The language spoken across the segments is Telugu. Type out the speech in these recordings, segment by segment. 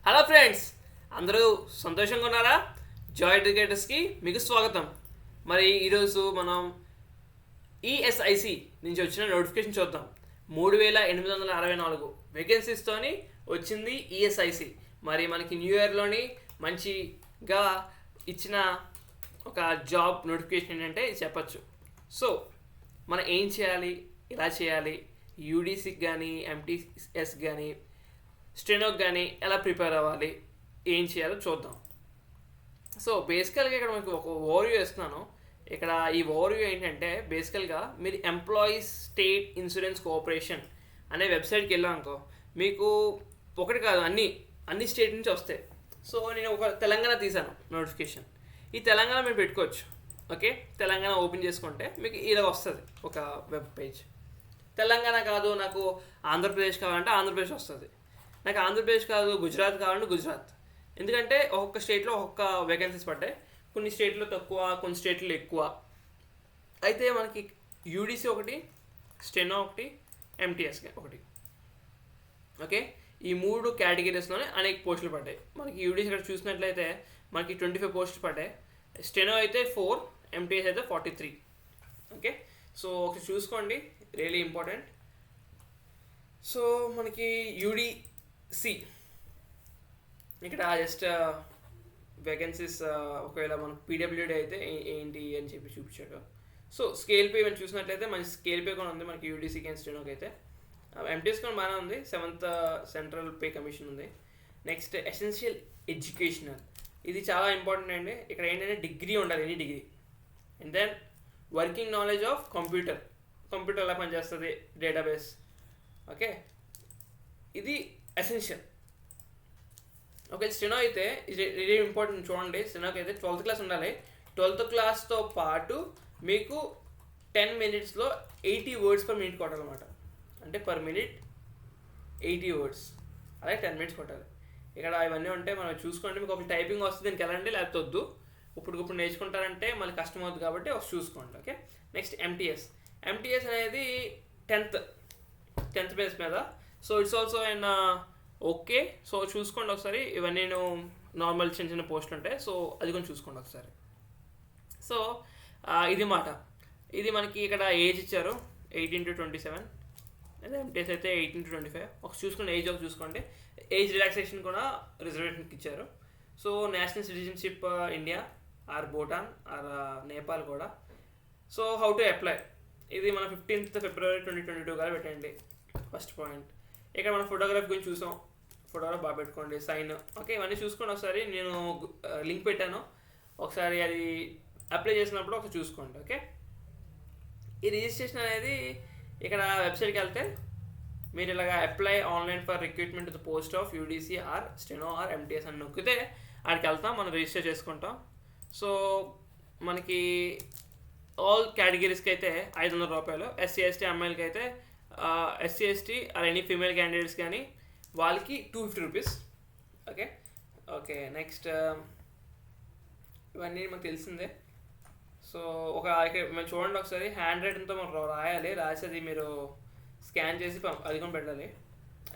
హలో ఫ్రెండ్స్, అందరూ సంతోషంగా ఉన్నారా? జాయ్ ఎడ్యుకేటర్స్కి మీకు స్వాగతం. మరి ఈరోజు మనం ఈఎస్ఐసి నుంచి వచ్చిన నోటిఫికేషన్ చూద్దాం. 3864 వేకెన్సీస్తోని వచ్చింది ఈఎస్ఐసి. మరి మనకి న్యూ ఇయర్లోని మంచిగా ఇచ్చిన ఒక జాబ్ నోటిఫికేషన్ ఏంటంటే ఇది చెప్పచ్చు. సో మనం ఏం చేయాలి, ఎలా చేయాలి, యూడీసీకి కానీ ఎంటీఎస్ కానీ స్టెనోకి కానీ ఎలా ప్రిపేర్ అవ్వాలి, ఏం చేయాలో చూద్దాం. సో బేసికల్గా ఇక్కడ మీకు ఒక ఓవర్వ్యూ ఇస్తున్నాను. ఇక్కడ ఈ ఓవర్వ్యూ ఏంటంటే బేసికల్గా మీరు ఎంప్లాయీస్ స్టేట్ ఇన్సూరెన్స్ కోఆపరేషన్ అనే వెబ్సైట్కి వెళ్ళామనుకో, మీకు ఒకటి కాదు అన్ని స్టేట్ నుంచి వస్తాయి. సో నేను ఒక తెలంగాణ తీసాను నోటిఫికేషన్. ఈ తెలంగాణ మీరు పెట్టుకోవచ్చు. ఓకే, తెలంగాణ ఓపెన్ చేసుకుంటే మీకు ఇలా వస్తుంది ఒక వెబ్ పేజ్. తెలంగాణ కాదు, నాకు ఆంధ్రప్రదేశ్ కావాలంటే ఆంధ్రప్రదేశ్ వస్తుంది. నాకు ఆంధ్రప్రదేశ్ కాదు, గుజరాత్ కావాలంటే గుజరాత్. ఎందుకంటే ఒక్కొక్క స్టేట్లో ఒక్కొక్క వేకెన్సీస్ పడ్డాయి. కొన్ని స్టేట్లో తక్కువ, కొన్ని స్టేట్లో ఎక్కువ. అయితే మనకి యూడీసీ ఒకటి, స్టెనో ఒకటి, ఎంటీఎస్ ఒకటి. ఓకే, ఈ 3 కేటగిరీస్లోనే అనేక పోస్టులు పడ్డాయి. మనకి యూడీసీ ఇక్కడ చూసినట్లయితే మనకి 25 పోస్టులు పడ్డాయి. స్టెనో అయితే 4, ఎంటీఎస్ అయితే 43. ఓకే, సో ఒకటి చూసుకోండి, రియలీ ఇంపార్టెంట్. సో మనకి యూడీసీ ఇక్కడ జస్ట్ వేకెన్సీస్ ఒకవేళ మనకు పీడబ్ల్యూడీ అయితే ఏంటి అని చెప్పి చూపించాడు. సో స్కేల్ పే మనం చూసినట్లయితే మంచి స్కేల్ పే కూడా ఉంది మనకి యూడీసీకి అండ్ స్టెనోకి అయితే. ఎంటీఎస్ కూడా బాగానే ఉంది, 7th సెంట్రల్ పే కమిషన్ ఉంది. నెక్స్ట్ ఎసెన్షియల్ ఎడ్యుకేషనల్, ఇది చాలా ఇంపార్టెంట్ అండి. ఇక్కడ ఏంటంటే డిగ్రీ ఉండాలి, any degree. And then working knowledge of computer ఎలా పనిచేస్తుంది, డేటాబేస్. ఓకే, ఇది ఎసెన్షియల్. ఓకే, స్టెనో అయితే ఇది ఇంపార్టెంట్ చూడండి. స్టెనోకి అయితే 12th క్లాస్ ఉండాలి. 12th క్లాస్తో పాటు మీకు 10 minutesలో 80 words per minute కొట్టాలన్నమాట. అంటే పర్ మినిట్ 80 words, అలాగే 10 minutes కొట్టాలి. ఇక్కడ ఇవన్నీ ఉంటే మనం చూసుకోండి. మీకు ఒక టైపింగ్ వస్తుంది, దీనికి వెళ్ళండి, లేకపోతే వద్దు. ఇప్పుడు నేర్చుకుంటారంటే మళ్ళీ కష్టం అవుతుంది కాబట్టి ఒక చూసుకోండి. ఓకే, నెక్స్ట్ ఎంటీఎస్ అనేది 10th బేస్ మీద. So it's also in okay. So చూసుకోండి ఒకసారి. ఇవన్నీ నేను నార్మల్ చిన్న పోస్టులు ఉంటాయి, సో అది కొంచెం చూసుకోండి ఒకసారి. సో ఇది మాట. ఇది మనకి ఇక్కడ ఏజ్ ఇచ్చారు 18 to 27. అదే ఎంటీఎస్ అయితే 18 to 25. ఒక చూసుకోండి, ఏజ్ ఒక చూసుకోండి. ఏజ్ రిలాక్సేషన్ కూడా రిజర్వేషన్కి ఇచ్చారు. So national citizenship India or Bhutan or Nepal కూడా. సో హౌ టు అప్లై, ఇది మన 15th February 2022 గారు పెట్టండి. First point. ఇక్కడ మనం ఫోటోగ్రఫీ గురించి చూసాం, ఫోటోగ్రాఫ్ బాగా పెట్టుకోండి, సైన్. ఓకే, ఇవన్నీ చూసుకోండి ఒకసారి. నేను లింక్ పెట్టాను, ఒకసారి అది అప్లై చేసినప్పుడు ఒకసారి చూసుకోండి. ఓకే, ఈ రిజిస్ట్రేషన్ అనేది ఇక్కడ వెబ్సైట్కి వెళ్తే మీరు ఇలాగ apply online for recruitment the post of UDC or steno or MTS అని నొక్కితే అక్కడికి వెళ్తాం, మనం రిజిస్టర్ చేసుకుంటాం. సో మనకి ఆల్ కేటగిరీస్కి అయితే 500 రూపాయలు. ఎస్సీ ఎస్టీ అమ్మాయిలకి అయితే SC ST or any female candidates కానీ వాళ్ళకి 250 రూపీస్. ఓకే, నెక్స్ట్ ఇవన్నీ మనకు తెలిసిందే. సో ఇక్కడ మేము చూడండి ఒకసారి, హ్యాండ్ రైటింగ్తో మనం రాసి అది మీరు స్కాన్ చేసి అది కూడా పెట్టాలి.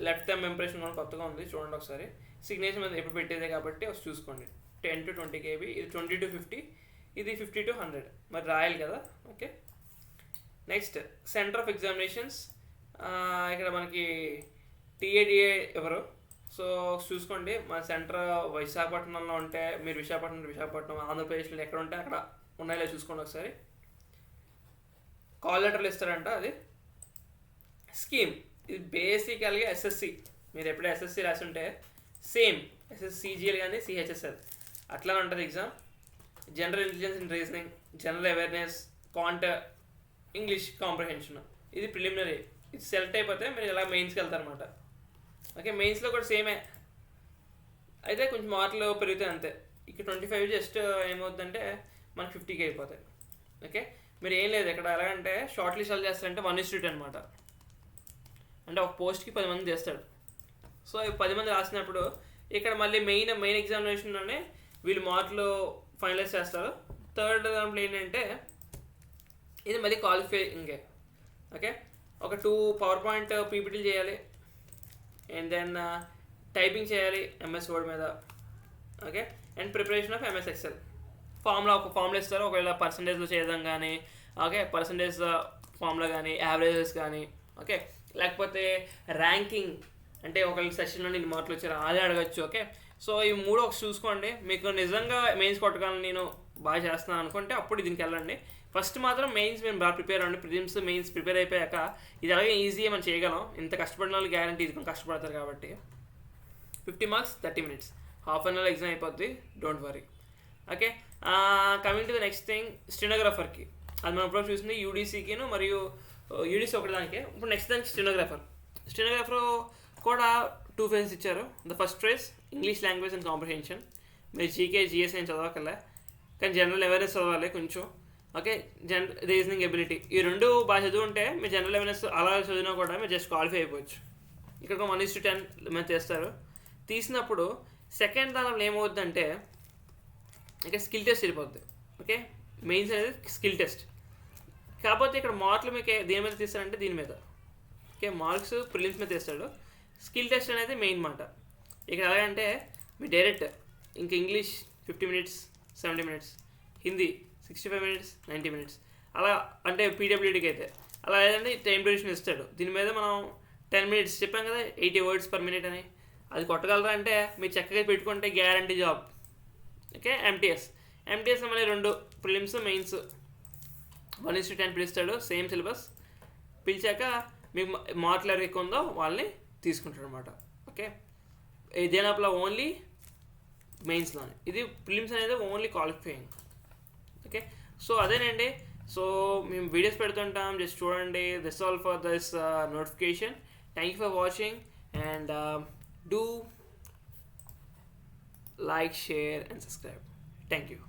లెఫ్ట్ థంబ్ ఇంప్రెషన్ కూడా కొత్తగా ఉంది, చూడండి ఒకసారి. సిగ్నేచర్ మీద ఎప్పుడు పెట్టేదే కాబట్టి ఒకసారి చూసుకోండి. 10 to 20 KB, ఇది 20 to 50, ఇది 50 to 100 మరి రాయాలి కదా. Okay, next centre of examinations. ఇక్కడ మనకి టీఏడిఏ ఎవరు, సో చూసుకోండి. మన సెంటర్ విశాఖపట్నంలో ఉంటే మీరు విశాఖపట్నం, ఆంధ్రప్రదేశ్లో ఎక్కడ ఉంటే అక్కడ ఉన్నాయో చూసుకోండి ఒకసారి. కాల్ లెటర్లు ఇస్తారంట, అది స్కీమ్. ఇది బేసికల్గా ఎస్ఎస్సి, మీరు ఎప్పుడైతే ఎస్ఎస్సి రాసి ఉంటే సేమ్ ఎస్ఎస్సిజిఎల్ కానీ సిహెచ్ఎస్ఎల్ అట్లా ఉంటుంది exam. General intelligence and reasoning, general awareness, English comprehension, ఇది ప్రిలిమినరీ. ఇది సెలెక్ట్ అయిపోతే మీరు ఇలా మెయిన్స్కి వెళ్తారనమాట. ఓకే, మెయిన్స్లో కూడా సేమే, అయితే కొంచెం మార్కులు పెరుగుతాయి అంతే. ఇక్కడ 25 జస్ట్ ఏమవుతుందంటే మనకి 50K అయిపోతాయి. ఓకే, మీరు ఏం లేదు ఇక్కడ ఎలాగంటే షార్ట్ లిస్ట్ ఎలా చేస్తారంటే 1:2 అనమాట. అంటే ఒక పోస్ట్కి 10 మంది చేస్తాడు. సో 10 మంది రాసినప్పుడు ఇక్కడ మళ్ళీ మెయిన్ ఎగ్జామినేషన్లోనే వీళ్ళు మార్కులు ఫైనలైజ్ చేస్తారు. థర్డ్ దాంట్లో ఏంటంటే ఇది మళ్ళీ క్వాలిఫైయింగే. ఓకే, ఒక 2 PowerPoint PPTలు చేయాలి. అండ్ దెన్ టైపింగ్ చేయాలి ఎంఎస్ వర్డ్ మీద. Okay, and preparation of MS Excel. ఒక ఫార్ములా ఇస్తారు, ఒకవేళ పర్సంటేజ్లో చేయడం కానీ, ఓకే, పర్సంటేజ్ ఫార్ములా కానీ, యావరేజెస్ కానీ, ఓకే, లేకపోతే ర్యాంకింగ్ అంటే ఒకవేళ సెషన్లో నేను మార్కులు వచ్చారు అదే అడగచ్చు. ఓకే, సో ఈ మూడు ఒక చూసుకోండి. మీకు నిజంగా మెయిన్స్ కొట్టగలను నేను బాగా చేస్తున్నాను అనుకుంటే అప్పుడు దీనికి వెళ్ళండి. ఫస్ట్ మాత్రం మెయిన్స్ మేము బాగా ప్రిపేర్ అవ్వండి. ప్రిలిమ్స్ మెయిన్స్ ప్రిపేర్ అయిపోయాక ఇది అలాగే ఈజీ మనం చేయగలం. ఇంత కష్టపడిన వాళ్ళు గ్యారంటీ ఇది కష్టపడతారు కాబట్టి. 50 marks 30 minutes, half an hour exam అయిపోద్ది, don't worry. Okay, coming to the next thing, స్టెనోగ్రాఫర్కి అది మనం ఇప్పుడు చూసింది యూడీసీకిను మరియు యూడీసీ ఒకటిదానికే. ఇప్పుడు నెక్స్ట్ దానికి స్టెనోగ్రాఫర్ కూడా 2 phases ఇచ్చారు. The first phase English language and comprehension. మీరు జీకే జిఎస్ ఏం చదవకలే, కానీ జనరల్ అవేర్నెస్ చదవాలి కొంచెం. ఓకే, రీజనింగ్ ఎబిలిటీ ఈ రెండు బాగా చదువుంటే మీరు జనరల్ అవేర్నెస్ అలా చదివినా కూడా మీరు జస్ట్ క్వాలిఫై అయిపోవచ్చు. ఇక్కడ 1:10 మేము చేస్తారు. తీసినప్పుడు సెకండ్ దానిలో ఏమవుద్దంటే ఇక స్కిల్ టెస్ట్ వెళ్ళిపోద్ది. ఓకే, మెయిన్స్ అనేది స్కిల్ టెస్ట్. కాకపోతే ఇక్కడ మార్కులు మీకు దేని మీద తీస్తారంటే దీని మీద. ఓకే, మార్క్స్ ప్రిలిమ్స్ మీద తీస్తాడు, స్కిల్ టెస్ట్ అనేది మెయిన్ మాట. ఇక్కడ ఎలాగంటే మీ డైరెక్ట్ ఇంకా English 50 minutes 70 minutes, Hindi 65 minutes 90 minutes, అలా అంటే పీడబ్ల్యూడీకి అయితే అలా లేదంటే టైం డ్యూరేషన్ ఇస్తాడు. దీని మీద మనం 10 minutes చెప్పాం కదా, 80 words per minute అని. అది కొట్టగలరా అంటే మీరు చక్కగా పెట్టుకుంటే గ్యారంటీ జాబ్. ఓకే, ఎంటీఎస్లో మళ్ళీ 2 ప్రిలిమ్స్ మెయిన్స్ 1:10 పిలుస్తాడు, సేమ్ సిలబస్. పిలిచాక మీకు మార్కులు ఎవరికి ఎక్కువ ఉందో వాళ్ళని తీసుకుంటాడు అనమాట. ఓకే, ఇదేనప్పుడు ఓన్లీ మెయిన్స్లోనే, ఇది ప్రిలిమ్స్ అనేది ఓన్లీ క్వాలిఫైయింగ్. ఓకే, సో అదేనండి. సో మేము వీడియోస్ పెడుతుంటాం, జస్ట్ చూడండి. This all for this notification. Thank you for watching and do like, share and subscribe. Thank you.